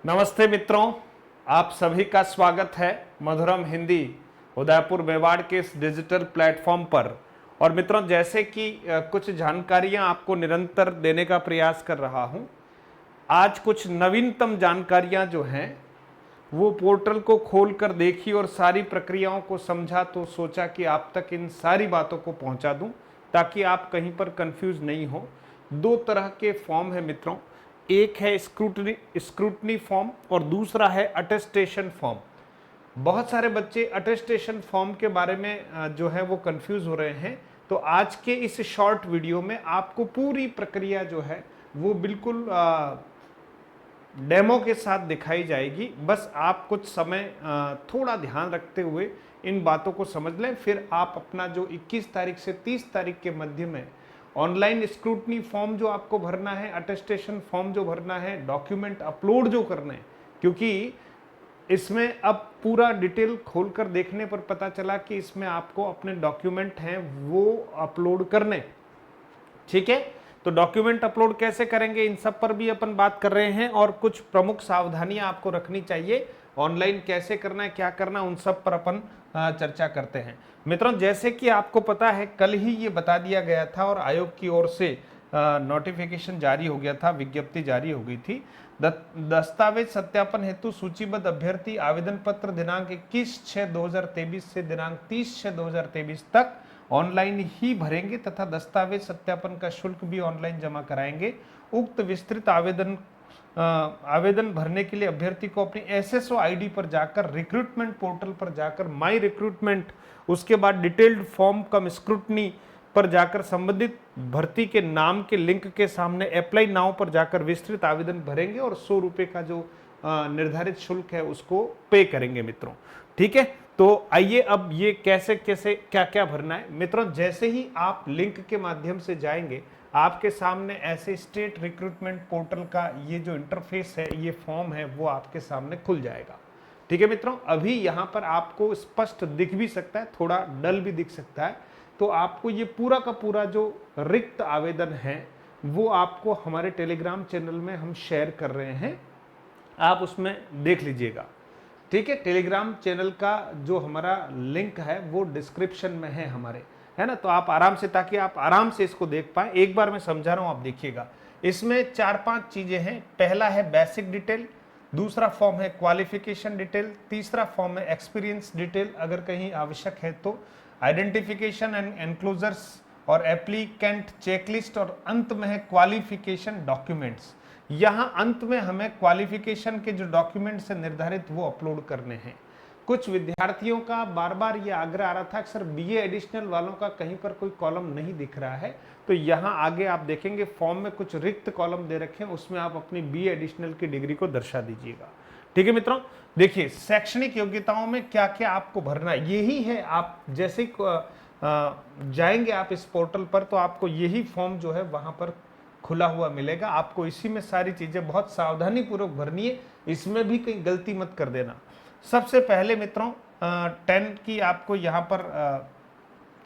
नमस्ते मित्रों, आप सभी का स्वागत है मधुरम हिंदी उदयपुर मेवाड़ के इस डिजिटल प्लेटफॉर्म पर। और मित्रों, जैसे कि कुछ जानकारियां आपको निरंतर देने का प्रयास कर रहा हूं, आज कुछ नवीनतम जानकारियां जो हैं वो पोर्टल को खोलकर देखी और सारी प्रक्रियाओं को समझा, तो सोचा कि आप तक इन सारी बातों को पहुंचा दूं ताकि आप कहीं पर कंफ्यूज नहीं हो। दो तरह के फॉर्म है मित्रों, एक है स्क्रूटनी फॉर्म और दूसरा है अटेस्टेशन फॉर्म। बहुत सारे बच्चे अटेस्टेशन फॉर्म के बारे में जो है वो कंफ्यूज हो रहे हैं, तो आज के इस शॉर्ट वीडियो में आपको पूरी प्रक्रिया जो है वो बिल्कुल डेमो के साथ दिखाई जाएगी। बस आप कुछ समय थोड़ा ध्यान रखते हुए इन बातों को समझ लें, फिर आप अपना जो 21 तारीख से 30 तारीख के मध्य में ऑनलाइन स्क्रूटनी फॉर्म जो आपको भरना है, अटेस्टेशन फॉर्म जो भरना है, डॉक्यूमेंट अपलोड जो करना है, क्योंकि इसमें अब पूरा डिटेल खोलकर देखने पर पता चला कि इसमें आपको अपने डॉक्यूमेंट हैं वो अपलोड करने। ठीक है, तो डॉक्यूमेंट अपलोड कैसे करेंगे इन सब पर भी अपन बात कर रहे हैं, और कुछ प्रमुख सावधानियां आपको रखनी चाहिए, ऑनलाइन कैसे करना है, क्या करना है, उन सब पर अपन चर्चा करते हैं। मित्रों, जैसे कि आपको पता है, कल ही ये बता दिया गया था और आयोग की ओर से नोटिफिकेशन जारी हो गया था, विज्ञप्ति जारी हो गई थी। दस्तावेज सत्यापन हेतु सूचीबद्ध अभ्यर्थी आवेदन पत्र दिनांक 21/6/2023 से दिनांक 30/6/2023 तक ऑनलाइन ही भरेंगे तथा दस्तावेज सत्यापन का शुल्क भी ऑनलाइन जमा कराएंगे। उक्त विस्तृत आवेदन भरने के लिए अभ्यर्थी को अपनी एसएसओ आईडी पर जाकर, रिक्रूटमेंट पोर्टल पर जाकर, माई रिक्रूटमेंट, उसके बाद डिटेल्ड फॉर्म कम स्क्रूटनी पर जाकर संबंधित भर्ती के नाम के लिंक के सामने अप्लाई नाउ पर जाकर विस्तृत आवेदन भरेंगे और 100 रुपये का जो निर्धारित शुल्क है उसको पे करेंगे मित्रों। ठीक है, तो आइए अब ये कैसे कैसे क्या क्या भरना है। मित्रों, जैसे ही आप लिंक के माध्यम से जाएंगे, आपके सामने ऐसे स्टेट रिक्रूटमेंट पोर्टल का ये जो इंटरफेस है, ये फॉर्म है, वो आपके सामने खुल जाएगा। ठीक है मित्रों, अभी यहाँ पर आपको स्पष्ट दिख भी सकता है, थोड़ा डल भी दिख सकता है, तो आपको ये पूरा का पूरा जो रिक्त आवेदन है वो आपको हमारे टेलीग्राम चैनल में हम शेयर कर रहे हैं, आप उसमें देख लीजिएगा। ठीक है, टेलीग्राम चैनल का जो हमारा लिंक है वो डिस्क्रिप्शन में है हमारे, है ना, तो आप आराम से, ताकि आप आराम से इसको देख पाए, एक बार मैं समझा रहा हूं, आप देखिएगा। इसमें 4-5 चीजें हैं। पहला है बेसिक डिटेल, दूसरा फॉर्म है क्वालिफिकेशन डिटेल, तीसरा फॉर्म है एक्सपीरियंस डिटेल अगर कहीं आवश्यक है तो, आइडेंटिफिकेशन एंड एनक्लोजर्स और एप्लीकेंट चेकलिस्ट, और अंत में है क्वालिफिकेशन डॉक्यूमेंट्स। यहाँ अंत में हमें क्वालिफिकेशन के जो डॉक्यूमेंट्स है निर्धारित वो अपलोड करने हैं। कुछ विद्यार्थियों का बार बार ये आग्रह आ रहा था कि सर बीए एडिशनल वालों का कहीं पर कोई कॉलम नहीं दिख रहा है, तो यहाँ आगे आप देखेंगे फॉर्म में कुछ रिक्त कॉलम दे रखे हैं, उसमें आप अपनी बीए एडिशनल की डिग्री को दर्शा दीजिएगा। ठीक है मित्रों, देखिए शैक्षणिक योग्यताओं में क्या क्या आपको भरना है, यही है। आप जैसे जाएंगे आप इस पोर्टल पर, तो आपको यही फॉर्म जो है वहां पर खुला हुआ मिलेगा, आपको इसी में सारी चीजें बहुत सावधानी पूर्वक भरनी है, इसमें भी कहीं गलती मत कर देना। सबसे पहले मित्रों 10 की आपको यहाँ पर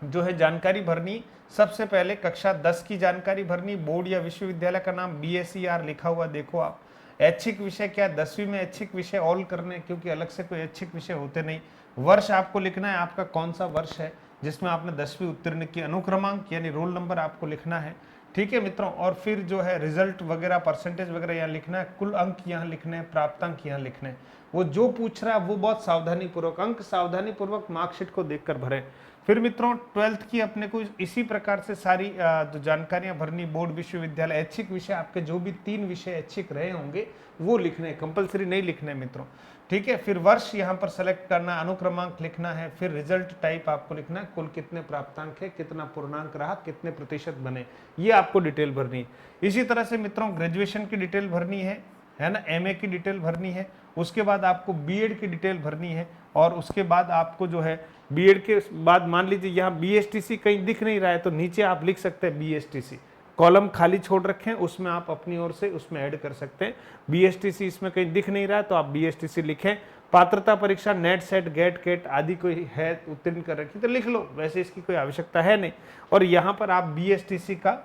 जो है जानकारी भरनी। सबसे पहले कक्षा 10 की जानकारी भरनी, बोर्ड या विश्वविद्यालय का नाम BSER लिखा हुआ देखो आप। ऐच्छिक विषय क्या है, 10वीं में ऐच्छिक विषय ऑल करने, क्योंकि अलग से कोई ऐच्छिक विषय होते नहीं। वर्ष आपको लिखना है, आपका कौन सा वर्ष है जिसमें आपने 10वीं उत्तीर्ण की, अनुक्रमांक यानी रोल नंबर आपको लिखना है। ठीक है मित्रों, और फिर जो है रिजल्ट वगैरह, परसेंटेज वगैरह यहाँ लिखना है, कुल अंक यहाँ लिखने हैं, प्राप्तांक यहाँ लिखने हैं। वो जो पूछ रहा है वो बहुत सावधानी पूर्वक, अंक सावधानी पूर्वक मार्कशीट को देखकर भरें। फिर मित्रों 12th की अपने को इसी प्रकार से सारी जो जानकारियां भरनी, बोर्ड, विश्वविद्यालय, ऐच्छिक विषय, आपके जो भी 3 विषय ऐच्छिक रहे होंगे वो लिखने, कंपलसरी नहीं लिखने मित्रों। ठीक है, फिर वर्ष यहाँ पर सेलेक्ट करना, अनुक्रमांक लिखना है, फिर रिजल्ट टाइप आपको लिखना है, कुल कितने प्राप्तांक है, कितना पूर्णांक रहा, कितने प्रतिशत बने, ये आपको डिटेल भरनी है। इसी तरह से मित्रों ग्रेजुएशन की डिटेल भरनी है ना, MA की डिटेल भरनी है, उसके बाद आपको बीएड की डिटेल भरनी है, और उसके बाद आपको जो है बीएड के बाद मान लीजिए यहाँ BSTC कहीं दिख नहीं रहा है, तो नीचे आप लिख सकते हैं BSTC, कॉलम खाली छोड़ रखे हैं, उसमें आप अपनी ओर से उसमें ऐड कर सकते हैं। BSTC इसमें कहीं दिख नहीं रहा है तो आप BSTC लिखें। पात्रता परीक्षा नेट सेट गेट केट आदि कोई है उत्तीर्ण कर रखी तो लिख लो, वैसे इसकी कोई आवश्यकता है नहीं। और यहाँ पर आप BSTC का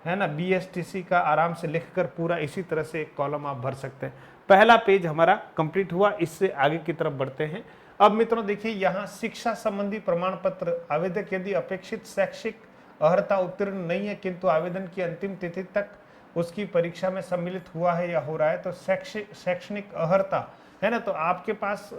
है ना, BSTC का आराम से लिखकर पूरा इसी तरह से एक कॉलम आप भर सकते हैं। पहला पेज हमारा कंप्लीट हुआ। इससे आगे की तरफ बढ़ते हैं। अब मित्रों देखिए, यहाँ शिक्षा संबंधी प्रमाण पत्र, आवेदक यदि अपेक्षित शैक्षिक अर्हता उत्तीर्ण नहीं है किंतु आवेदन की अंतिम तिथि तक उसकी परीक्षा में सम्मिलित हुआ है या हो रहा है, तो शैक्षणिक अर्हता है ना, तो आपके पास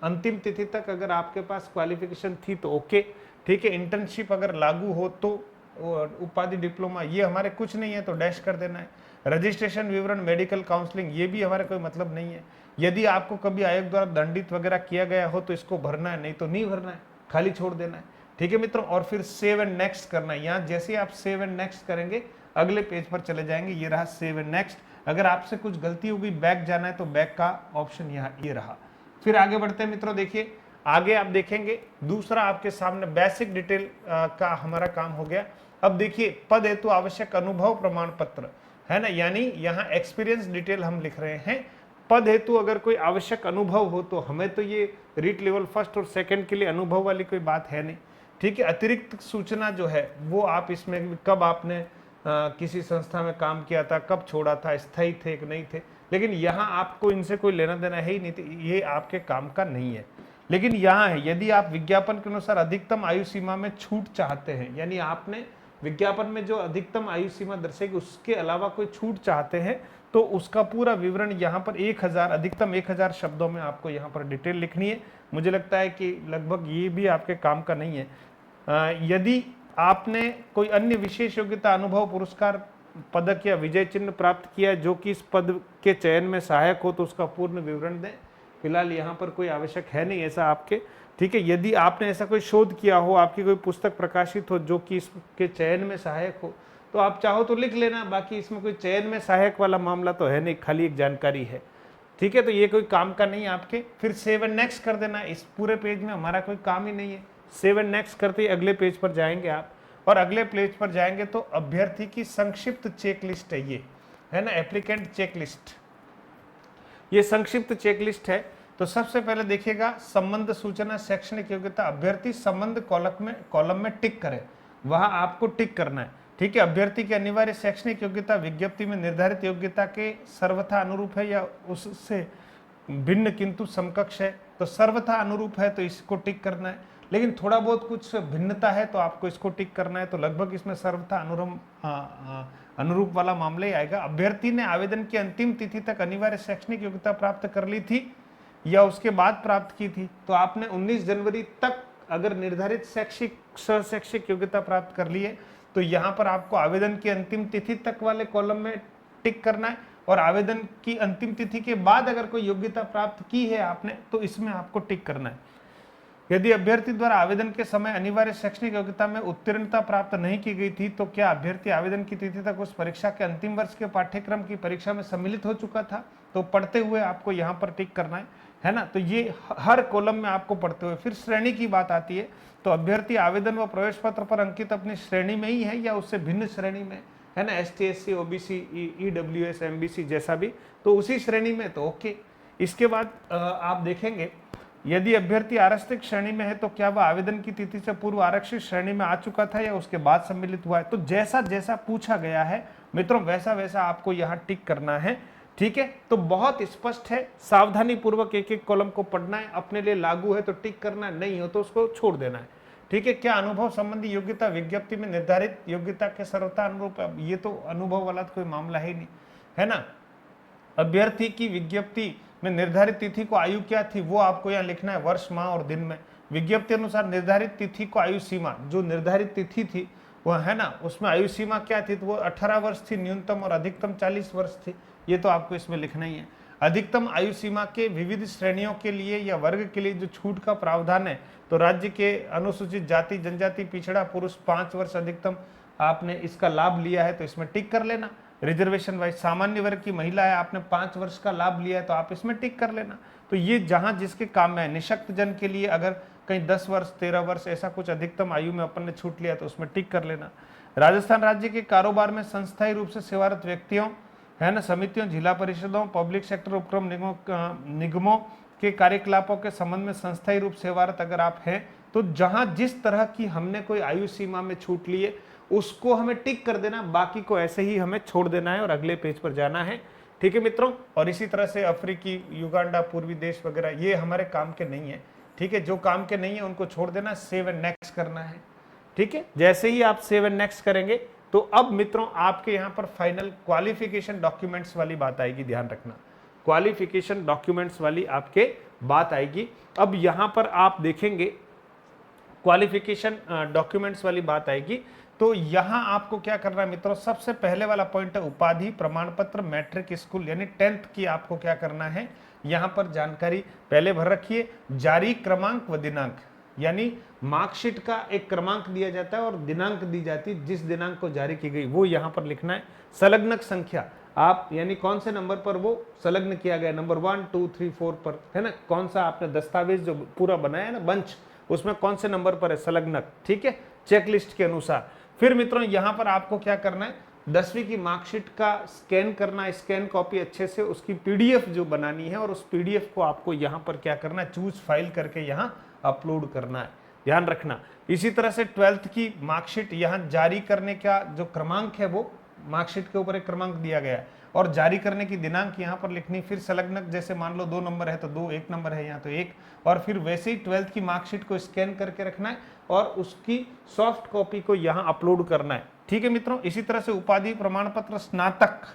अंतिम तिथि तक अगर आपके पास क्वालिफिकेशन थी तो ओके, ठीक है। इंटर्नशिप अगर लागू हो तो उपाधि, डिप्लोमा, ये हमारे कुछ नहीं है तो डैश कर देना है। रजिस्ट्रेशन विवरण, मेडिकल काउंसलिंग, ये भी हमारे कोई मतलब नहीं है। यदि आपको कभी आयोग द्वारा दंडित वगैरह किया गया हो तो इसको भरना है, नहीं तो नहीं भरना है, खाली छोड़ देना है, ठीक है मित्रों। और फिर सेव एंड नेक्स्ट करना है। यहाँ जैसे आप सेव एंड नेक्स्ट करेंगे अगले पेज पर चले जाएंगे। ये रहा सेव एंड नेक्स्ट। अगर आपसे कुछ गलती होगी, बैक जाना है तो बैक का ऑप्शन यहाँ ये रहा। फिर आगे बढ़ते हैं मित्रों। देखिए आगे आप देखेंगे दूसरा आपके सामने बेसिक डिटेल का हमारा काम हो गया। अब देखिए पद हेतु आवश्यक अनुभव प्रमाण पत्र है ना, यानी यहाँ एक्सपीरियंस डिटेल हम लिख रहे हैं। पद हेतु अगर कोई आवश्यक अनुभव हो तो हमें तो ये रीट लेवल फर्स्ट और सेकंड के लिए अनुभव वाली कोई बात है नहीं, ठीक है। अतिरिक्त सूचना जो है वो आप इसमें कब आपने किसी संस्था में काम किया था, कब छोड़ा था, स्थायी थे कि नहीं थे, लेकिन यहाँ आपको इनसे कोई लेना देना है ही नहीं, तो ये आपके काम का नहीं है। लेकिन यहाँ है, यदि आप विज्ञापन के अनुसार अधिकतम आयु सीमा में छूट चाहते हैं, यानी आपने विज्ञापन में जो अधिकतम आयु सीमा दर्शाएगी उसके अलावा कोई छूट चाहते हैं, तो उसका पूरा विवरण यहाँ पर 1000 अधिकतम 1000 शब्दों में आपको यहाँ पर डिटेल लिखनी है। मुझे लगता है कि लगभग ये भी आपके काम का नहीं है। यदि आपने कोई अन्य विशेष योग्यता, अनुभव, पुरस्कार, पदक या विजय चिन्ह प्राप्त किया है जो कि इस पद के चयन में सहायक हो तो उसका पूर्ण विवरण दें। फिलहाल यहाँ पर कोई आवश्यक है नहीं ऐसा आपके, ठीक है। यदि आपने ऐसा कोई शोध किया हो, आपकी कोई पुस्तक प्रकाशित हो जो कि इसके चयन में सहायक हो, तो आप चाहो तो लिख लेना। बाकी इसमें कोई चयन में सहायक वाला मामला तो है नहीं, खाली एक जानकारी है, ठीक है। तो ये कोई काम का नहीं है आपके। फिर सेव एंड नेक्स्ट कर देना। इस पूरे पेज में हमारा कोई काम ही नहीं है। सेव एंड नेक्स्ट करते ही अगले पेज पर जाएंगे आप, और अगले पेज पर जाएंगे तो अभ्यर्थी की संक्षिप्त चेक लिस्ट है, ये है ना, एप्लीकेंट चेक लिस्ट, ये संक्षिप्त चेक लिस्ट है। तो सबसे पहले देखिएगा संबंध सूचना शैक्षणिक योग्यता, अभ्यर्थी संबंध कॉलम में टिक करे, वहां आपको टिक करना है, ठीक है। अभ्यर्थी की अनिवार्य शैक्षणिक योग्यता विज्ञप्ति में निर्धारित योग्यता के सर्वथा अनुरूप है या उससे भिन्न किंतु समकक्ष है, तो सर्वथा अनुरूप है तो इसको टिक करना है। लेकिन थोड़ा बहुत कुछ भिन्नता है तो आपको इसको टिक करना है। तो लगभग इसमें सर्वथा अनुरूप वाला मामला ही आएगा। अभ्यर्थी ने आवेदन की अंतिम तिथि तक अनिवार्य शैक्षणिक योग्यता प्राप्त कर ली थी या उसके बाद प्राप्त की थी, तो आपने 19 जनवरी तक अगर निर्धारित शैक्षिक योग्यता प्राप्त कर ली है तो यहाँ पर आपको आवेदन की अंतिम तिथि तक वाले कॉलम में टिक करना है, और आवेदन की अंतिम तिथि के बाद अगर कोई योग्यता प्राप्त की है आपने तो इसमें आपको टिक करना है। यदि अभ्यर्थी द्वारा आवेदन के समय अनिवार्य शैक्षणिक योग्यता में उत्तीर्णता प्राप्त नहीं की गई थी तो क्या अभ्यर्थी आवेदन की तिथि तक उस परीक्षा के अंतिम वर्ष के पाठ्यक्रम की परीक्षा में सम्मिलित हो चुका था, तो पढ़ते हुए आपको यहाँ पर टिक करना है ना। तो ये हर कॉलम में आपको पढ़ते हुए। फिर श्रेणी की बात आती है, तो अभ्यर्थी आवेदन व प्रवेश पत्र पर अंकित अपनी श्रेणी में ही है या उससे भिन्न श्रेणी में है ना, ST SC OBC EWS MBC जैसा भी, तो उसी श्रेणी में तो ओके। इसके बाद आप देखेंगे यदि अभ्यर्थी आरक्षित श्रेणी में है तो क्या वह आवेदन की तिथि से पूर्व आरक्षित श्रेणी में आ चुका था या उसके बाद सम्मिलित हुआ है। तो जैसा जैसा पूछा गया है मित्रों वैसा वैसा आपको यहाँ टिक करना है, ठीक है। तो बहुत स्पष्ट है, सावधानी पूर्वक एक एक कॉलम को पढ़ना है। अपने लिए लागू है तो टिक करना है, नहीं हो तो उसको छोड़ देना है, ठीक है। क्या अनुभव संबंधी योग्यता विज्ञप्ति में निर्धारित योग्यता के सर्वथा अनुरूप है, ये तो अनुभव वाला तो कोई मामला ही नहीं है ना। अभ्यर्थी की विज्ञप्ति में निर्धारित तिथि को आयु क्या थी वो आपको यहाँ लिखना है, वर्ष, माह और दिन में। विज्ञप्ति अनुसार निर्धारित तिथि को आयु सीमा, जो निर्धारित तिथि थी वह है ना, उसमें आयु सीमा क्या थी, तो वो 18 वर्ष थी न्यूनतम और अधिकतम 40 वर्ष थी, ये तो आपको इसमें लिखना ही है। अधिकतम आयु सीमा के विविध श्रेणियों के लिए या वर्ग के लिए जो छूट का प्रावधान है, तो राज्य के अनुसूचित जाति जनजाति पिछड़ा पुरुष 5 वर्ष अधिकतम आपने इसका लाभ लिया है तो इसमें टिक कर लेना। रिजर्वेशन वाइज सामान्य वर्ग की महिला है, आपने 5 वर्ष का लाभ लिया है तो आप इसमें टिक कर लेना। तो ये जहां जिसके काम में है। निशक्त जन के लिए अगर कहीं 10 वर्ष 13 वर्ष ऐसा कुछ अधिकतम आयु में अपन ने छूट लिया तो उसमें टिक कर लेना। राजस्थान राज्य के कारोबार में संस्थाई रूप से सेवारत व्यक्तियों है ना, समितियों, जिला परिषदों, पब्लिक सेक्टर उपक्रम निगमों के कार्यकलापों के संबंध में संस्थाई रूप सेवारत अगर आप हैं तो जहां जिस तरह की हमने कोई आयु सीमा में छूट लिए उसको हमें टिक कर देना, बाकी को ऐसे ही हमें छोड़ देना है और अगले पेज पर जाना है, ठीक है मित्रों। और इसी तरह से अफ्रीकी, युगांडा, पूर्वी देश वगैरह ये हमारे काम के नहीं है, ठीक है। जो काम के नहीं है उनको छोड़ देना, सेव एंड नेक्स्ट करना है, ठीक है। जैसे ही आप सेव एंड नेक्स्ट करेंगे तो अब मित्रों आपके यहां पर फाइनल क्वालिफिकेशन डॉक्यूमेंट्स वाली बात आएगी, ध्यान रखना, क्वालिफिकेशन डॉक्यूमेंट्स वाली आपके बात आएगी। अब यहां पर आप देखेंगे क्वालिफिकेशन डॉक्यूमेंट्स वाली बात आएगी, तो यहां आपको क्या करना है मित्रों, सबसे पहले वाला पॉइंट है उपाधि प्रमाण पत्र, मैट्रिक स्कूल यानी 10th की आपको क्या करना है, यहां पर जानकारी पहले भर रखिए। जारी क्रमांक व दिनांक, यानी मार्कशीट का एक क्रमांक दिया जाता है और दिनांक दी जाती है, जिस दिनांक को जारी की गई वो यहां पर लिखना है। संलग्नक संख्या, आप यानी कौन से नंबर पर वो संलग्न किया गया, नंबर 1 2 3 4 पर, है ना, कौन सा आपने दस्तावेज जो पूरा बनाया है ना बंच, उसमें कौन से नंबर पर है संलग्नक, ठीक है, चेकलिस्ट के अनुसार। फिर मित्रों यहां पर आपको क्या करना है, 10वीं की मार्कशीट का स्कैन करना है, स्कैन कॉपी अच्छे से उसकी पीडीएफ जो बनानी है, और उस पीडीएफ को आपको यहां पर क्या करना है, चूज फाइल करके यहां अपलोड करना है, ध्यान रखना। इसी तरह से 12th की मार्कशीट यहां जारी करने का जो क्रमांक है वो मार्कशीट के ऊपर एक क्रमांक दिया गया है, और जारी करने की दिनांक यहाँ पर लिखनी। फिर संलग्नक, जैसे मान लो 2 नंबर है तो 2, 1 नंबर है यहाँ तो 1, और फिर वैसे ही 12th की मार्कशीट को स्कैन करके रखना है और उसकी सॉफ्ट कॉपी को यहाँ अपलोड करना है, ठीक है मित्रों। इसी तरह से उपाधि प्रमाण पत्र स्नातक,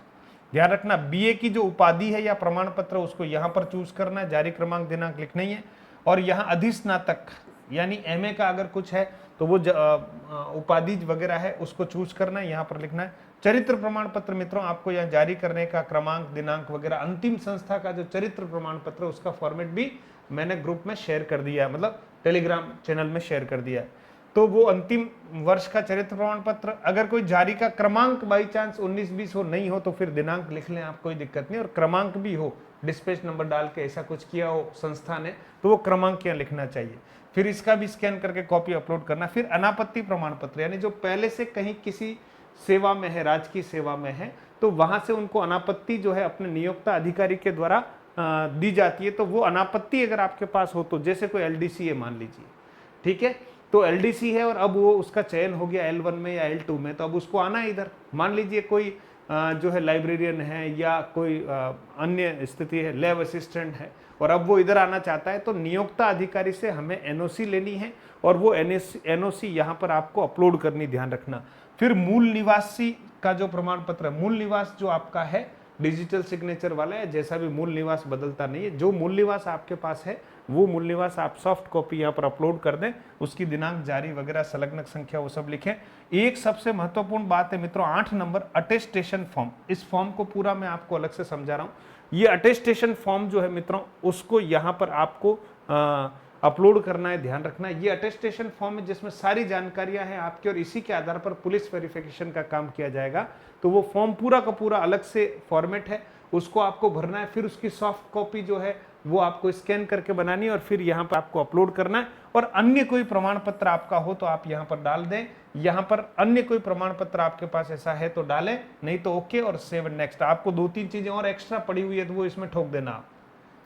ध्यान रखना, बीए की जो उपाधि है या प्रमाण पत्र उसको यहाँ पर चूज करना है, जारी क्रमांक दिनांक लिखना ही है। और यहाँ अधिस्नातक यानी एमए का अगर कुछ है तो वो उपाधि वगैरह है उसको चूज करना है, यहाँ पर लिखना है। चरित्र प्रमाण पत्र मित्रों आपको यहाँ जारी करने का क्रमांक, दिनांक वगैरह, अंतिम संस्था का जो चरित्र प्रमाण पत्र उसका फॉर्मेट भी मैंने ग्रुप में शेयर कर दिया है, मतलब टेलीग्राम चैनल में शेयर कर दिया है। तो वो अंतिम वर्ष का चरित्र प्रमाण पत्र, अगर कोई जारी का क्रमांक बाई चांस 19-20 हो, नहीं हो तो फिर दिनांक लिख लें आप, कोई दिक्कत नहीं। और क्रमांक भी हो, डिस्पैच नंबर डाल के ऐसा कुछ किया हो संस्था ने तो वो क्रमांक यहाँ लिखना चाहिए। फिर इसका भी स्कैन करके कॉपी अपलोड करना। फिर अनापत्ति प्रमाण पत्र, यानी जो पहले से कहीं किसी सेवा में है, राजकीय सेवा में है, तो वहां से उनको अनापत्ति जो है अपने नियोक्ता अधिकारी के द्वारा दी जाती है। तो वो अनापत्ति अगर आपके पास हो, तो जैसे कोई एलडीसी है मान लीजिए, ठीक है, तो एलडीसी है और अब वो उसका चयन हो गया L1 में या L2 में, तो अब उसको आना है इधर। मान लीजिए कोई जो है लाइब्रेरियन है या कोई अन्य स्थिति है, लैब असिस्टेंट है, और अब वो इधर आना चाहता है, तो नियोक्ता अधिकारी से हमें एनओसी लेनी है और वो एनओसी यहाँ पर आपको अपलोड करनी, ध्यान रखना। फिर मूल निवासी का जो प्रमाण पत्र है, मूल निवास जो आपका है डिजिटल सिग्नेचर वाला है, जैसा भी मूल निवास बदलता नहीं है, जो मूल निवास आपके पास है वो मूल निवास आप सॉफ्ट कॉपी यहाँ पर अपलोड कर दें, उसकी दिनांक, जारी वगैरह, संलग्नक संख्या वो सब लिखें। एक सबसे महत्वपूर्ण बात है मित्रों 8 नंबर अटेस्टेशन फॉर्म, इस फॉर्म को पूरा मैं आपको अलग से समझा रहा हूँ। ये अटेस्टेशन फॉर्म जो है मित्रों उसको यहाँ पर आपको अपलोड करना है, ध्यान रखना है। ये अटेस्टेशन फॉर्म है जिसमें सारी जानकारियां हैं आपकी, और इसी के आधार पर पुलिस वेरिफिकेशन का काम किया जाएगा। तो वो फॉर्म पूरा का पूरा अलग से फॉर्मेट है, उसको आपको भरना है। फिर उसकी सॉफ्ट कॉपी जो है वो आपको स्कैन करके बनानी है और फिर यहाँ पर आपको अपलोड करना है। और अन्य कोई प्रमाण पत्र आपका हो तो आप यहाँ पर डाल दें, यहाँ पर अन्य कोई प्रमाण पत्र आपके पास ऐसा है तो डालें, नहीं तो ओके और सेव एंड नेक्स्ट। आपको 2-3 चीजें और एक्स्ट्रा पड़ी हुई है तो वो इसमें ठोक देना आप,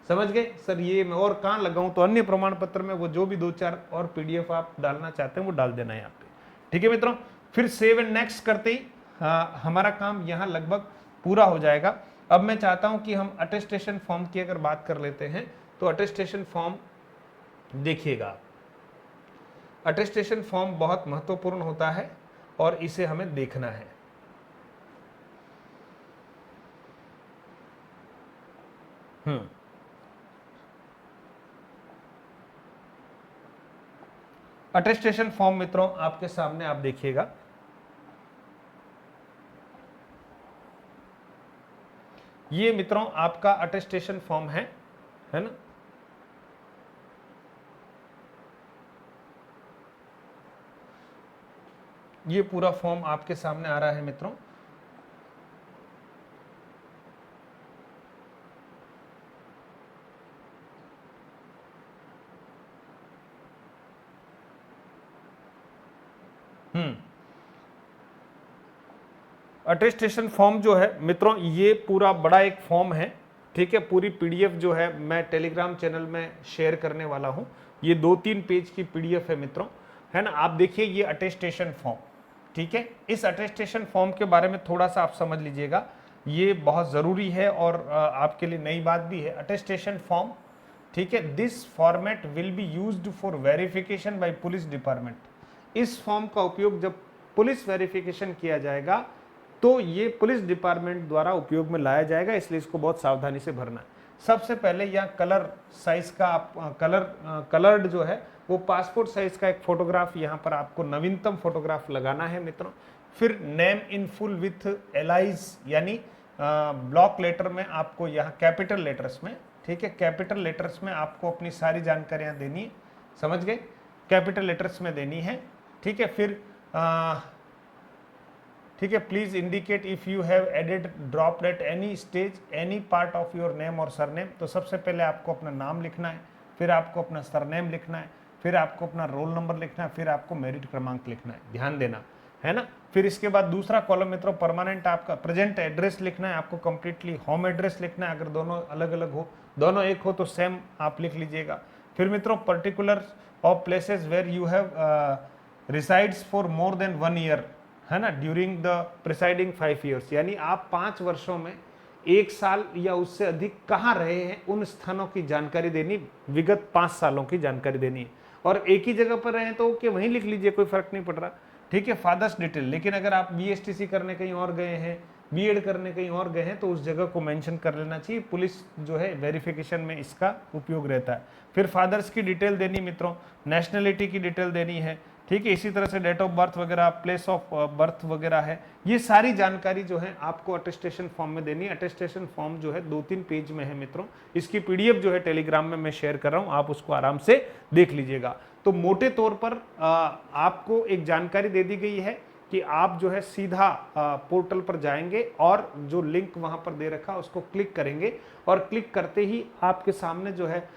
समझ गए सर ये मैं और कहाँ लगाऊं, तो अन्य प्रमाण पत्र में वो जो भी 2-4 और पीडीएफ आप डालना चाहते हैं वो डाल देना यहाँ पे, ठीक है मित्रों। फिर सेव एंड नेक्स्ट करते ही हमारा काम यहाँ लगभग पूरा हो जाएगा। अब मैं चाहता हूं कि हम अटेस्टेशन फॉर्म की अगर बात कर लेते हैं, तो अटेस्टेशन फॉर्म देखिएगा, अटेस्टेशन फॉर्म बहुत महत्वपूर्ण होता है और इसे हमें देखना है। अटेस्टेशन फॉर्म मित्रों आपके सामने आप देखिएगा, ये मित्रों आपका अटेस्टेशन फॉर्म है ना। ये पूरा फॉर्म आपके सामने आ रहा है मित्रों। अटेस्टेशन फॉर्म जो है मित्रों ये पूरा बड़ा एक फॉर्म है, ठीक है। पूरी पीडीएफ जो है मैं टेलीग्राम चैनल में शेयर करने वाला हूं। ये 2-3 पेज की पीडीएफ है मित्रों, है ना। आप देखिए ये अटेस्टेशन फॉर्म, ठीक है। इस अटेस्टेशन फॉर्म के बारे में थोड़ा सा आप समझ लीजिएगा। ये बहुत ज़रूरी है और आपके लिए नई बात भी है। अटेस्टेशन फॉर्म, ठीक है, this format will be used for verification bye police department. इस फॉर्म का उपयोग जब पुलिस वेरिफिकेशन किया जाएगा तो ये पुलिस डिपार्टमेंट द्वारा उपयोग में लाया जाएगा, इसलिए इसको बहुत सावधानी से भरना है। सबसे पहले यहाँ कलर साइज का आप कलर्ड जो है वो पासपोर्ट साइज का एक फोटोग्राफ यहाँ पर आपको नवीनतम फोटोग्राफ लगाना है मित्रों। फिर name in full with allies, यानी ब्लॉक लेटर में आपको यहाँ कैपिटल लेटर्स में, ठीक है, कैपिटल लेटर्स में आपको अपनी सारी जानकारियाँ देनी है, समझ गए, कैपिटल लेटर्स में देनी है, ठीक है। फिर ठीक है, please indicate if you have added dropped at any stage any part of your name और सरनेम। तो सबसे पहले आपको अपना नाम लिखना है, फिर आपको अपना सरनेम लिखना है, फिर आपको अपना रोल नंबर लिखना है, फिर आपको मेरिट क्रमांक लिखना है, ध्यान देना है ना। फिर इसके बाद दूसरा कॉलम मित्रों परमानेंट आपका प्रेजेंट एड्रेस लिखना है, आपको कंप्लीटली होम एड्रेस लिखना है, अगर दोनों अलग अलग हो, दोनों एक हो तो सेम आप लिख लीजिएगा। फिर मित्रों particular of places where you have resides for more than 1 year, है ना, ड्यूरिंग द प्रिसाइडिंग 5 ईयर्स, यानी आप 5 वर्षों में 1 साल या उससे अधिक कहाँ रहे हैं उन स्थानों की जानकारी देनी, विगत 5 सालों की जानकारी देनी है। और एक ही जगह पर रहे तो ओके वहीं लिख लीजिए, कोई फर्क नहीं पड़ रहा, ठीक है। फादर्स डिटेल, लेकिन अगर आप BSTC करने कहीं और गए हैं, B.Ed करने कहीं और गए हैं तो उस जगह को मेंशन कर लेना चाहिए, पुलिस जो है वेरिफिकेशन में इसका उपयोग रहता है। फिर फादर्स की डिटेल देनी मित्रों, नेशनलिटी की डिटेल देनी है, ठीक है, इसी तरह से डेट ऑफ बर्थ वगैरह, प्लेस ऑफ बर्थ वगैरह है, ये सारी जानकारी जो है आपको अटेस्टेशन फॉर्म में देनी है। अटेस्टेशन फॉर्म जो है 2-3 पेज में है मित्रों, इसकी PDF जो है टेलीग्राम में मैं शेयर कर रहा हूँ, आप उसको आराम से देख लीजिएगा। तो मोटे तौर पर आपको एक जानकारी दे दी गई है कि आप जो है सीधा पोर्टल पर जाएंगे और जो लिंक वहां पर दे रखा उसको क्लिक करेंगे, और क्लिक करते ही आपके सामने जो है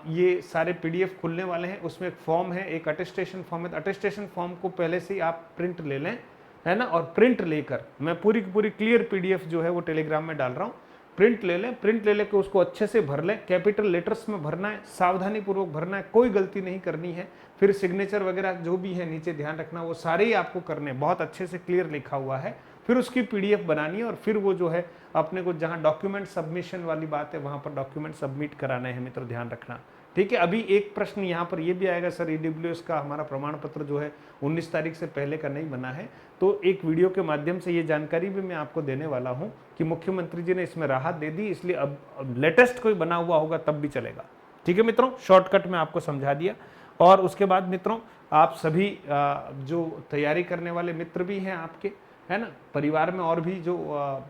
ये सारे PDF खुलने वाले हैं। उसमें एक फॉर्म है, एक अटेस्टेशन फॉर्म है। अटेस्टेशन फॉर्म को पहले से ही आप प्रिंट ले लें, है ना, और प्रिंट लेकर मैं पूरी की पूरी क्लियर PDF जो है वो टेलीग्राम में डाल रहा हूँ, प्रिंट ले लें, प्रिंट ले लेकर उसको अच्छे से भर लें, कैपिटल लेटर्स में भरना है, सावधानी पूर्वक भरना है, कोई गलती नहीं करनी है। फिर सिग्नेचर वगैरह जो भी है नीचे ध्यान रखना, वो सारे ही आपको करने, बहुत अच्छे से क्लियर लिखा हुआ है। फिर उसकी PDF बनानी है और फिर वो जो है अपने को जहाँ डॉक्यूमेंट सबमिशन वाली बात है वहाँ पर डॉक्यूमेंट सबमिट कराने हैं मित्र, ध्यान रखना, ठीक है। अभी एक प्रश्न यहाँ पर ये भी आएगा, सर EWS का हमारा प्रमाण पत्र जो है 19 तारीख से पहले का नहीं बना है, तो एक वीडियो के माध्यम से ये जानकारी भी मैं आपको देने वाला हूँ कि मुख्यमंत्री जी ने इसमें राहत दे दी, इसलिए अब लेटेस्ट कोई बना हुआ होगा तब भी चलेगा, ठीक है मित्रों। शॉर्टकट में आपको समझा दिया। और उसके बाद मित्रों आप सभी जो तैयारी करने वाले मित्र भी हैं आपके, है ना, परिवार में और भी जो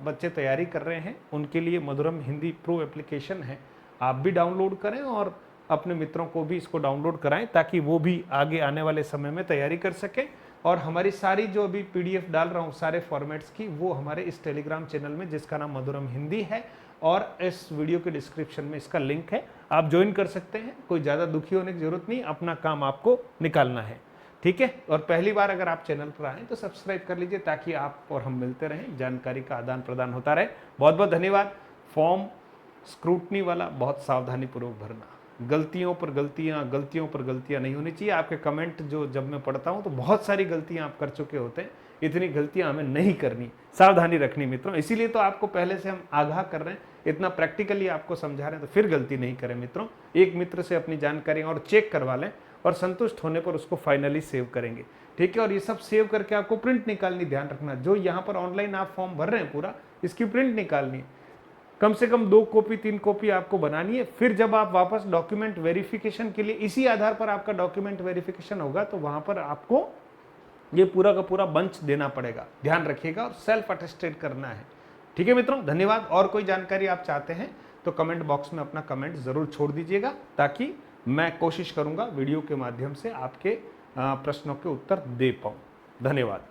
बच्चे तैयारी कर रहे हैं उनके लिए मधुरम हिंदी प्रो एप्लीकेशन है, आप भी डाउनलोड करें और अपने मित्रों को भी इसको डाउनलोड कराएं ताकि वो भी आगे आने वाले समय में तैयारी कर सकें। और हमारी सारी जो अभी PDF डाल रहा हूँ सारे फॉर्मेट्स की, वो हमारे इस टेलीग्राम चैनल में जिसका नाम मधुरम हिंदी है, और इस वीडियो के डिस्क्रिप्शन में इसका लिंक है, आप ज्वाइन कर सकते हैं। कोई ज़्यादा दुखी होने की जरूरत नहीं, अपना काम आपको निकालना है, ठीक है। और पहली बार अगर आप चैनल पर आएँ तो सब्सक्राइब कर लीजिए ताकि आप और हम मिलते रहें, जानकारी का आदान प्रदान होता रहे। बहुत बहुत धन्यवाद। फॉर्म स्क्रूटनी वाला बहुत सावधानी पूर्वक भरना, गलतियों पर गलतियां नहीं होनी चाहिए। आपके कमेंट जो जब मैं पढ़ता हूं तो बहुत सारी गलतियां आप कर चुके होते हैं, इतनी गलतियां हमें नहीं करनी, सावधानी रखनी मित्रों। इसीलिए तो आपको पहले से हम आगाह कर रहे हैं, इतना प्रैक्टिकली आपको समझा रहे हैं, तो फिर गलती नहीं करें मित्रों। एक मित्र से अपनी जानकारी और चेक करवा लें और संतुष्ट होने पर उसको फाइनली सेव करेंगे, ठीक है। और ये सब सेव करके आपको प्रिंट निकालनी, ध्यान रखना, जो यहाँ पर ऑनलाइन आप फॉर्म भर रहे हैं पूरा, इसकी प्रिंट निकालनी है, कम से कम 2 कॉपी 3 कॉपी आपको बनानी है। फिर जब आप वापस डॉक्यूमेंट वेरिफिकेशन के लिए इसी आधार पर आपका डॉक्यूमेंट वेरिफिकेशन होगा तो वहां पर आपको ये पूरा का पूरा बंच देना पड़ेगा, ध्यान रखिएगा, और सेल्फ अटेस्टेड करना है, ठीक है मित्रों। धन्यवाद। और कोई जानकारी आप चाहते हैं तो कमेंट बॉक्स में अपना कमेंट जरूर छोड़ दीजिएगा ताकि मैं कोशिश करूंगा वीडियो के माध्यम से आपके प्रश्नों के उत्तर दे पाऊं। धन्यवाद।